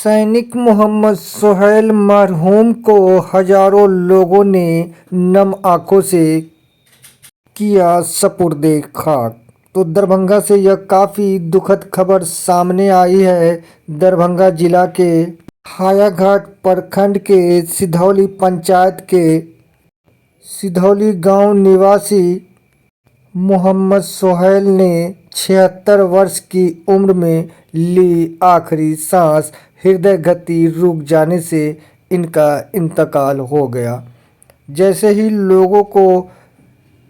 सैनिक मोहम्मद सोहेल मरहूम को हजारों लोगों ने नम आंखों से किया सपुर्दे खाक। तो दरभंगा से यह काफ़ी दुखद खबर सामने आई है। दरभंगा जिला के हायाघाट प्रखंड के सिधौली पंचायत के सिधौली गांव निवासी मोहम्मद सोहेल ने 76 वर्ष की उम्र में ली आखिरी सांस। हृदय गति रुक जाने से इनका इंतकाल हो गया। जैसे ही लोगों को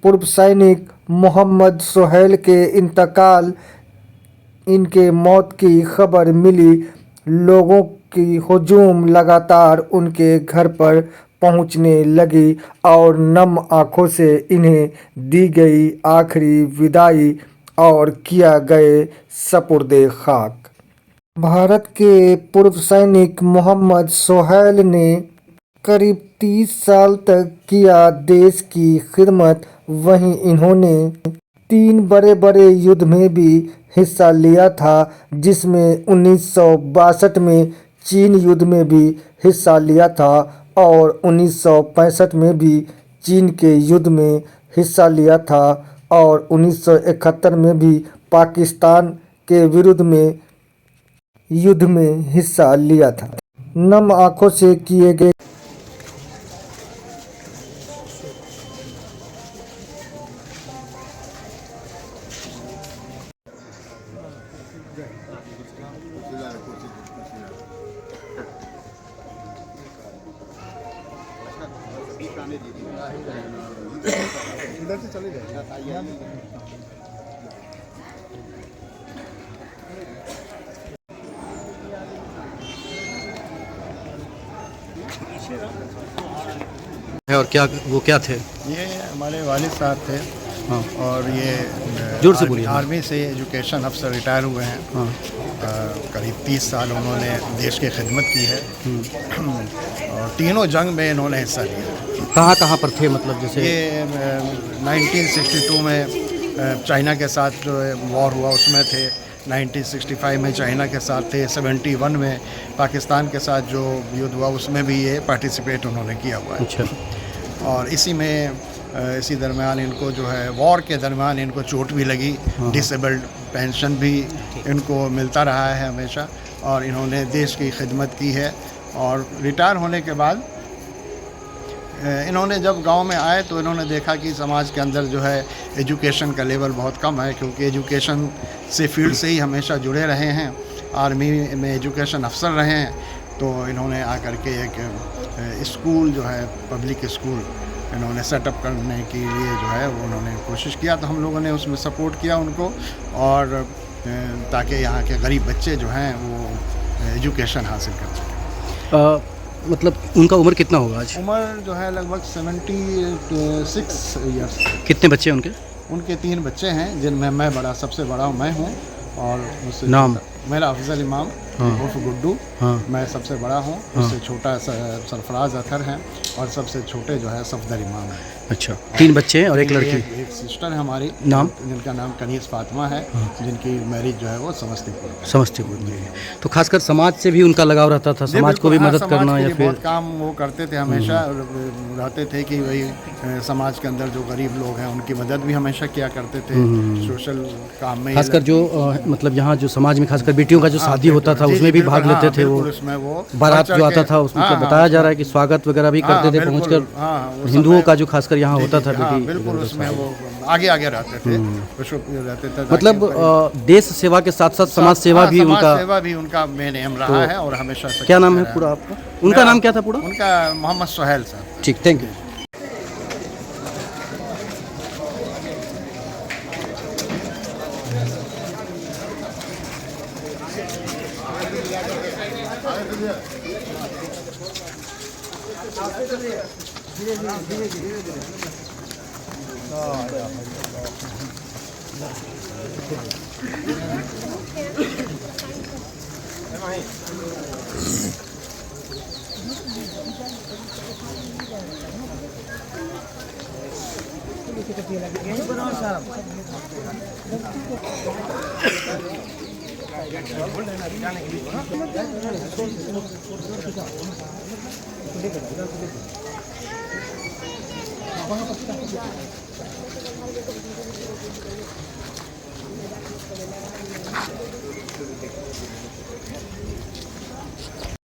पूर्व सैनिक मोहम्मद सोहेल के इंतकाल इनके मौत की खबर मिली, लोगों की हुजूम लगातार उनके घर पर पहुंचने लगी और नम आंखों से इन्हें दी गई आखिरी विदाई और किया गए सपुर्दे खाक। भारत के पूर्व सैनिक मोहम्मद सोहेल ने करीब 30 साल तक किया देश की खिदमत। वहीं इन्होंने 3 बड़े बड़े युद्ध में भी हिस्सा लिया था, जिसमें 1962 में चीन युद्ध में भी हिस्सा लिया था और 1965 में भी चीन के युद्ध में हिस्सा लिया था और 1971 में भी पाकिस्तान के विरुद्ध में युद्ध में हिस्सा लिया था। नम आंखों से किए गए इधर से चले जाए। और क्या वो क्या थे? ये हमारे वालिद साहब थे। हाँ। और ये जोर से बोलिए। आर्मी से एजुकेशन अफसर रिटायर हुए हैं। हाँ। करीब 30 साल उन्होंने देश की खिदमत की है और तीनों जंग में इन्होंने हिस्सा लिया। कहाँ कहाँ पर थे, मतलब जैसे ये 1962 में चाइना के साथ जो वॉर हुआ उसमें थे, 1965 में चाइना के साथ थे, 71 में पाकिस्तान के साथ जो युद्ध हुआ उसमें भी ये पार्टिसिपेट उन्होंने किया हुआ है। अच्छा। और इसी दरमियान इनको जो है वॉर के दरमियान इनको चोट भी लगी। डिसेबल्ड पेंशन भी इनको मिलता रहा है हमेशा और इन्होंने देश की खिदमत की है। और रिटायर होने के बाद इन्होंने जब गांव में आए तो इन्होंने देखा कि समाज के अंदर जो है एजुकेशन का लेवल बहुत कम है, क्योंकि एजुकेशन से फील्ड से ही हमेशा जुड़े रहे हैं, आर्मी में एजुकेशन अफसर रहे हैं। तो इन्होंने आकर के एक स्कूल जो है पब्लिक स्कूल इन्होंने सेटअप करने के लिए जो है वो उन्होंने कोशिश किया। तो हम लोगों ने उसमें सपोर्ट किया उनको, और ताकि यहाँ के गरीब बच्चे जो हैं वो एजुकेशन हासिल कर सकें। मतलब उनका उम्र कितना होगा आज? उम्र जो है लगभग 76 ईयर्स। कितने बच्चे उनके? उनके 3 बच्चे हैं, जिनमें मैं सबसे बड़ा मैं हूँ। और उससे नाम? मेरा अफजल इमाम उर्फ गुड्डू। हाँ। मैं सबसे बड़ा हूँ। उससे छोटा सरफराज अतर है और सबसे छोटे जो है सफदर इमाम है। अच्छा। 3 बच्चे हैं और एक लड़की? एक सिस्टर है हमारी। नाम? जिनका नाम कनीज़ फातिमा है। जिनकी मैरिज जो है वो समस्तीपुर में। तो खासकर समाज से भी उनका लगाव रहता था, समाज को भी मदद करना, या फिर बहुत काम वो करते थे हमेशा। रहते थे कि वही समाज के अंदर जो गरीब लोग हैं उनकी मदद भी हमेशा किया करते थे। सोशल काम में खासकर जो मतलब यहाँ जो समाज में खासकर बेटियों का जो शादी होता था उसमें भी भाग लेते थे। वो उसमें वो बारात जो आता था उसमें बताया जा रहा है कि स्वागत वगैरह भी करते थे पहुंचकर। हिंदुओं का जो खासकर यहाँ होता था बेटी, बिल्कुल उसमें वो आगे रहते थे, रहते थे। मतलब देश सेवा के साथ साथ समाज सेवा भी उनका मेन एम रहा है और हमेशा। क्या नाम है पूरा आपका? उनका नाम क्या था पूरा? उनका मोहम्मद सोहेल साहब। ठीक, थैंक यू।